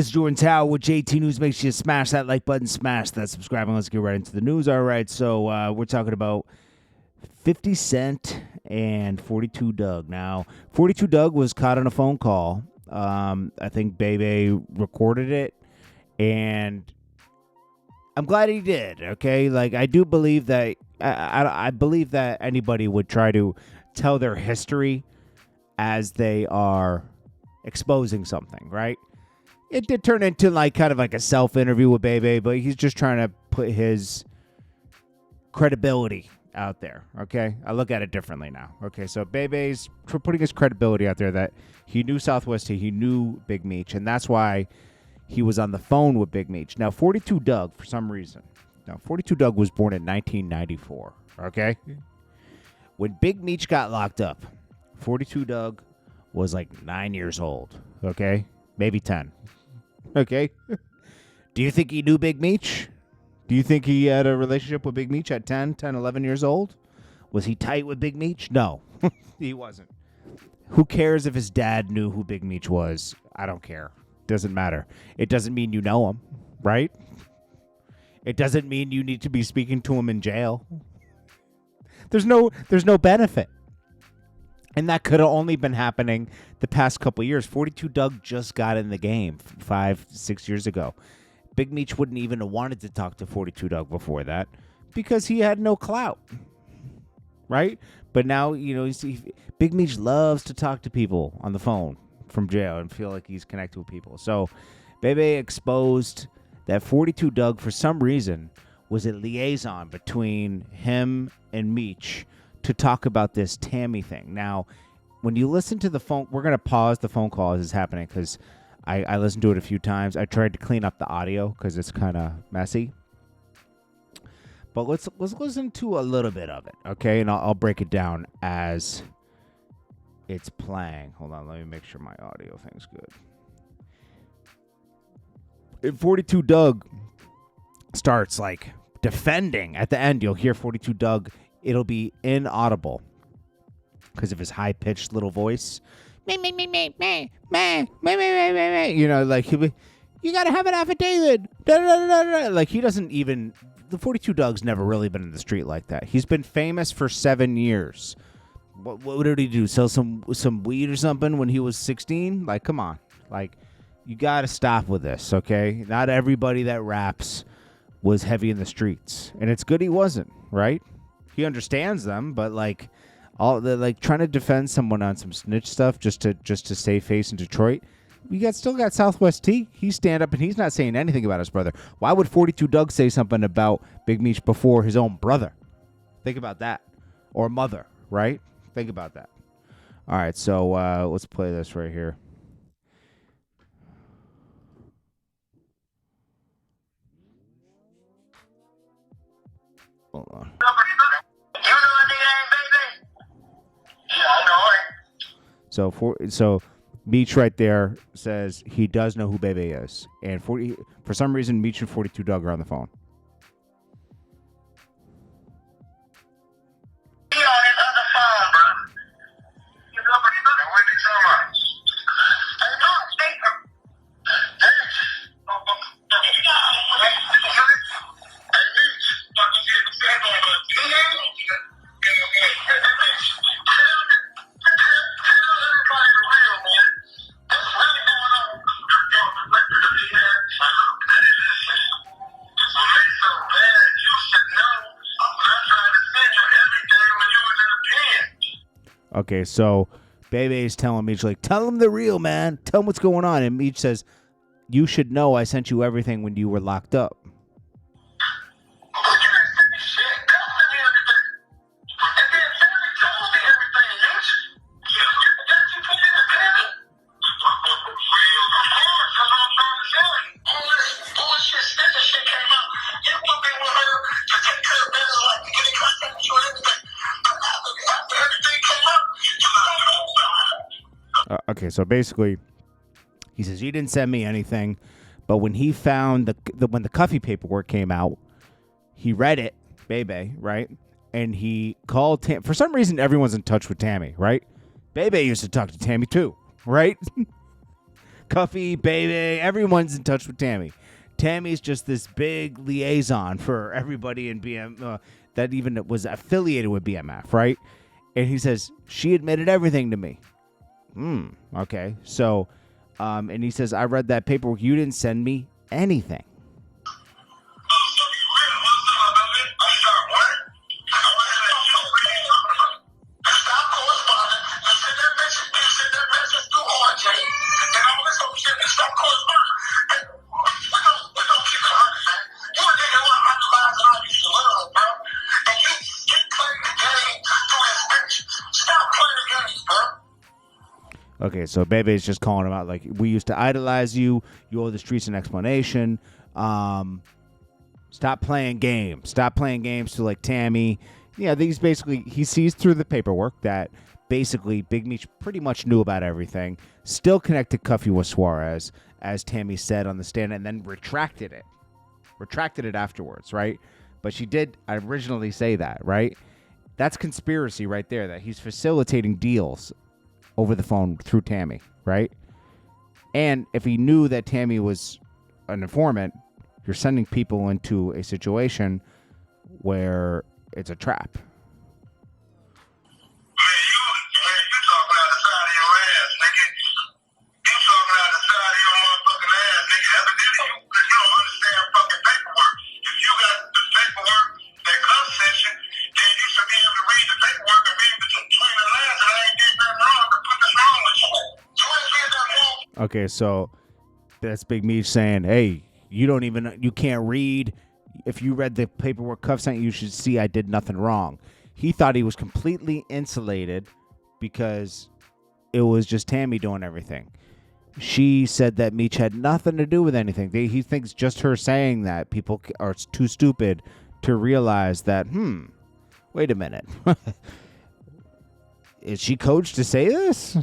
It's JordanTower with JT News. Make sure you smash that like button, smash that subscribe, and let's get right into the news. All right, so we're talking about 50 Cent and 42 Dugg. Now, 42 Dugg was caught on a phone call. I think Bebe recorded it, and I'm glad he did, okay? Like, I do believe that, I believe that anybody would try to tell their history as they are exposing something, right? It did turn into like kind of like a self-interview with Bebe, but he's just trying to put his credibility out there, okay? I look at it differently now, okay? So Bebe's putting his credibility out there that he knew Southwest Tea, he knew Big Meech, and that's why he was on the phone with Big Meech. Now, 42 Dugg, for some reason. Now, 42 Dugg was born in 1994, okay? When Big Meech got locked up, 42 Dugg was like 9 years old, okay? Maybe 10. Okay. Do you think he knew Big Meech? Do you think he had a relationship with Big Meech at 10, 11 years old? Was he tight with Big Meech? No, he wasn't. Who cares if his dad knew who Big Meech was? I don't care. Doesn't matter. It doesn't mean you know him, right? It doesn't mean you need to be speaking to him in jail. There's no benefit. And that could have only been happening the past couple of years. 42 Dugg just got in the game 5-6 years ago. Big Meech wouldn't even have wanted to talk to 42 Dugg before that because he had no clout, right? But now, you know, you see, Big Meech loves to talk to people on the phone from jail and feel like he's connected with people. So Bebe exposed that 42 Dugg, for some reason, was a liaison between him and Meech to talk about this Tammy thing. Now, when you listen to the phone, we're going to pause the phone call as it's happening because I listened to it a few times. I tried to clean up the audio because it's kind of messy. But let's listen to a little bit of it, okay? And I'll break it down as it's playing. Hold on, let me make sure my audio thing's good. And 42 Dugg starts like defending. At the end, you'll hear 42 Dugg. It'll be inaudible because of his high-pitched little voice. You know, like, he'll be, you got to have an affidavit. Like, he doesn't even... The 42 Dugg's never really been in the street like that. He's been famous for 7 years. What did he do? Sell some weed or something when he was 16? Like, come on. Like, you got to stop with this, okay? Not everybody that raps was heavy in the streets. And it's good he wasn't, right? He understands them, but like all the like trying to defend someone on some snitch stuff just to save face in Detroit. We still got Southwest Tea. He stand up and he's not saying anything about his brother. Why would 42 Dugg say something about Big Meech before his own brother? Think about that. Or mother, right? Think about that. All right, so let's play this right here. Hold on. So Meech right there says he does know who Bebe is, and for some reason Meech and 42 Dugg are on the phone. Okay, so Bebe's telling Meech, like, tell him the real, man. Tell him what's going on. And Meech says, you should know I sent you everything when you were locked up. Okay, so basically, he says, you didn't send me anything, but when he found when the Cuffy paperwork came out, he read it, Bebe, right? And he called Tammy. For some reason, everyone's in touch with Tammy, right? Bebe used to talk to Tammy too, right? Cuffy, Baby, everyone's in touch with Tammy. Tammy's just this big liaison for everybody in BM that even was affiliated with BMF, right? And he says, she admitted everything to me. Okay. So, and he says, I read that paperwork. You didn't send me anything. Okay, so Bebe's just calling him out like, we used to idolize you. You owe the streets an explanation. Stop playing games. Stop playing games to like Tammy. Yeah, these basically, he sees through the paperwork that basically Big Meech pretty much knew about everything. Still connected Cuffy with Suarez, as Tammy said on the stand, and then retracted it. Retracted it afterwards, right? But she did originally say that, right? That's conspiracy right there, that he's facilitating deals over the phone through Tammy, right? And if he knew that Tammy was an informant, you're sending people into a situation where it's a trap. Okay, so that's Big Meech saying, hey, you can't read. If you read the paperwork Cuff sent you should see I did nothing wrong. He thought he was completely insulated because it was just Tammy doing everything. She said that Meech had nothing to do with anything. He thinks just her saying that people are too stupid to realize that, wait a minute. Is she coached to say this?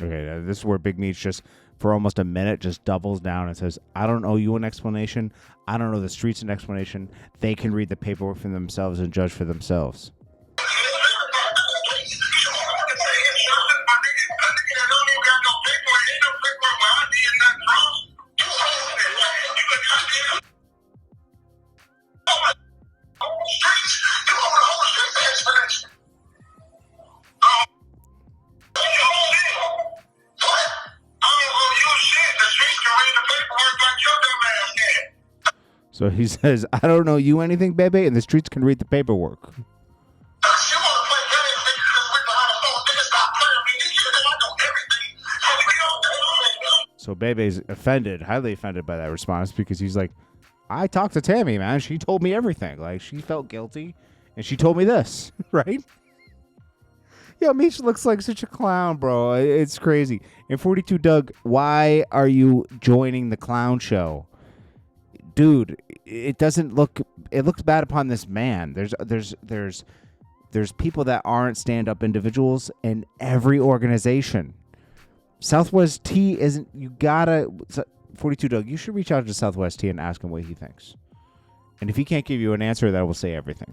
Okay, this is where Big Meech just, for almost a minute, just doubles down and says, I don't owe you an explanation. I don't owe the streets an explanation. They can read the paperwork for themselves and judge for themselves. So he says, I don't know you anything, baby, and the streets can read the paperwork. So Bebe's offended, highly offended by that response, because he's like, I talked to Tammy, man. She told me everything. Like, she felt guilty, and she told me this, right? Yo, Meech looks like such a clown, bro. It's crazy. And 42 Dugg, why are you joining the clown show? Dude, it doesn't look, it looks bad upon this man. There's people that aren't stand-up individuals in every organization. Southwest T isn't, you gotta, 42 Dugg, you should reach out to Southwest T and ask him what he thinks. And if he can't give you an answer, that will say everything.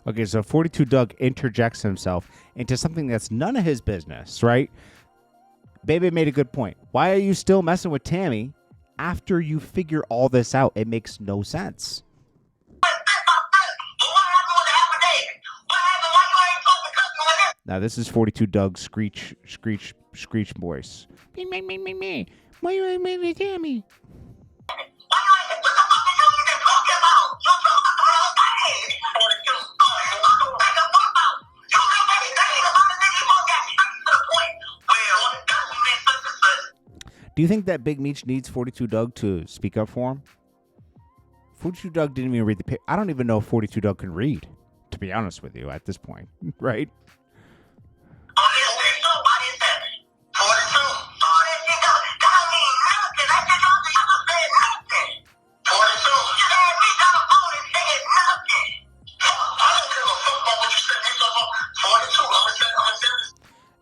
Okay, so 42 Dugg interjects himself into something that's none of his business, right? Baby made a good point. Why are you still messing with Tammy after you figure all this out? It makes no sense. Now, this is 42 Dugg's screech voice. Me. Why you ain't made with Tammy? Do you think that Big Meech needs 42 Dugg to speak up for him? 42 Dugg didn't even read the paper. I don't even know if 42 Dugg can read, to be honest with you, at this point, right?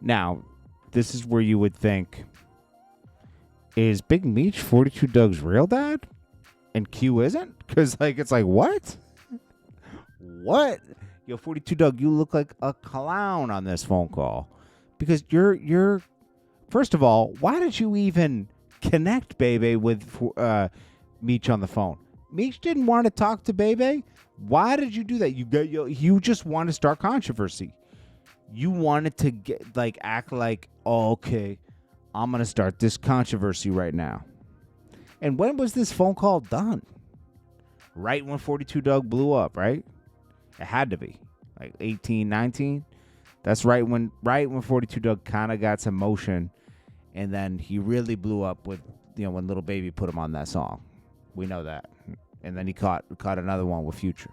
Now, this is where you would think, is Big Meech 42 Dugg's real dad? And Q isn't? Because, it's like, what? What? Yo, 42 Dugg, you look like a clown on this phone call. Because you're first of all, why did you even connect Bebe with Meech on the phone? Meech didn't want to talk to Bebe. Why did you do that? You just want to start controversy. You wanted to act like, oh, okay, I'm going to start this controversy right now. And when was this phone call done? Right when 42 Dugg blew up, right? It had to be. 18, 19. That's right when 42 Dugg kind of got some motion. And then he really blew up with, when Little Baby put him on that song. We know that. And then he caught another one with Future.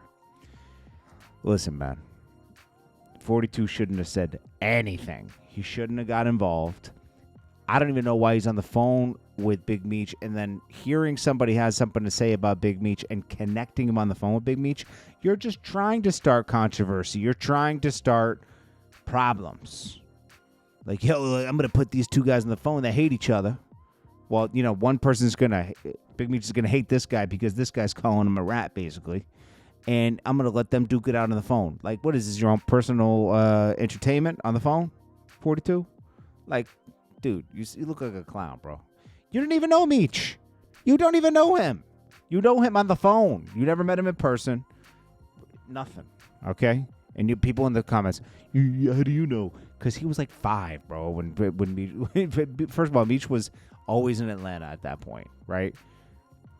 Listen, man. 42 shouldn't have said anything. He shouldn't have got involved. I don't even know why he's on the phone with Big Meech, and then hearing somebody has something to say about Big Meech and connecting him on the phone with Big Meech. You're just trying to start controversy. You're trying to start problems. I'm going to put these two guys on the phone that hate each other. Well, one person's Big Meech is going to hate this guy because this guy's calling him a rat, basically. And I'm going to let them duke it out on the phone. What is this, your own personal entertainment on the phone? 42? Dude, you look like a clown, bro. You don't even know Meech. You don't even know him. You know him on the phone. You never met him in person. Nothing, okay? And people in the comments, how do you know? Because he was 5, bro. When Meech, first of all, Meech was always in Atlanta at that point, right?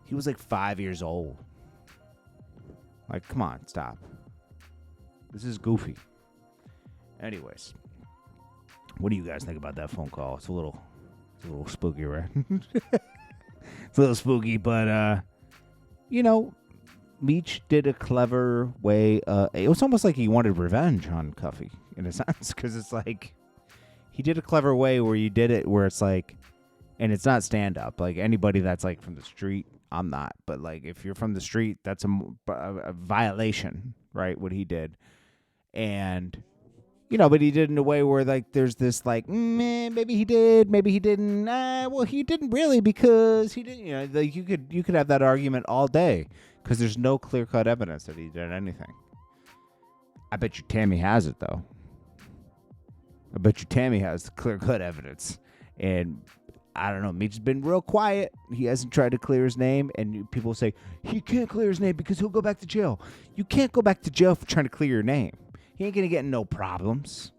He was 5 years old. Come on, stop. This is goofy. Anyways, what do you guys think about that phone call? It's a little spooky, right? It's a little spooky, but Meech did a clever way. It was almost like he wanted revenge on Cuffy in a sense, because it's he did a clever way where you did it where it's and it's not stand up. Anybody that's from the street. I'm not, but if you're from the street, that's a violation, right? What he did, and but he did in a way where there's this maybe he did, maybe he didn't. Well, he didn't really because he didn't. You could have that argument all day because there's no clear cut evidence that he did anything. I bet you Tammy has it though. I bet you Tammy has the clear cut evidence, and I don't know. Meech's been real quiet. He hasn't tried to clear his name. And people say, he can't clear his name because he'll go back to jail. You can't go back to jail for trying to clear your name. He ain't going to get in no problems.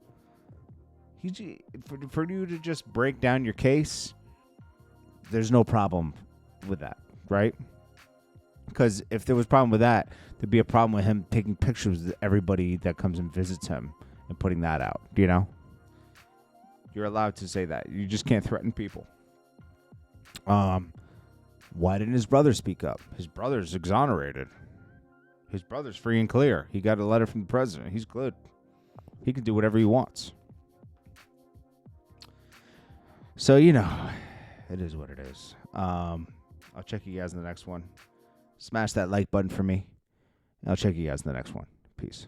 For you to just break down your case, there's no problem with that, right? Because if there was a problem with that, there'd be a problem with him taking pictures of everybody that comes and visits him and putting that out, You're allowed to say that. You just can't threaten people. Why didn't his brother speak up? His brother's exonerated. His brother's free and clear. He got a letter from the president. He's good. He can do whatever he wants. So, it is what it is. I'll check you guys in the next one. Smash that like button for me. I'll check you guys in the next one. Peace.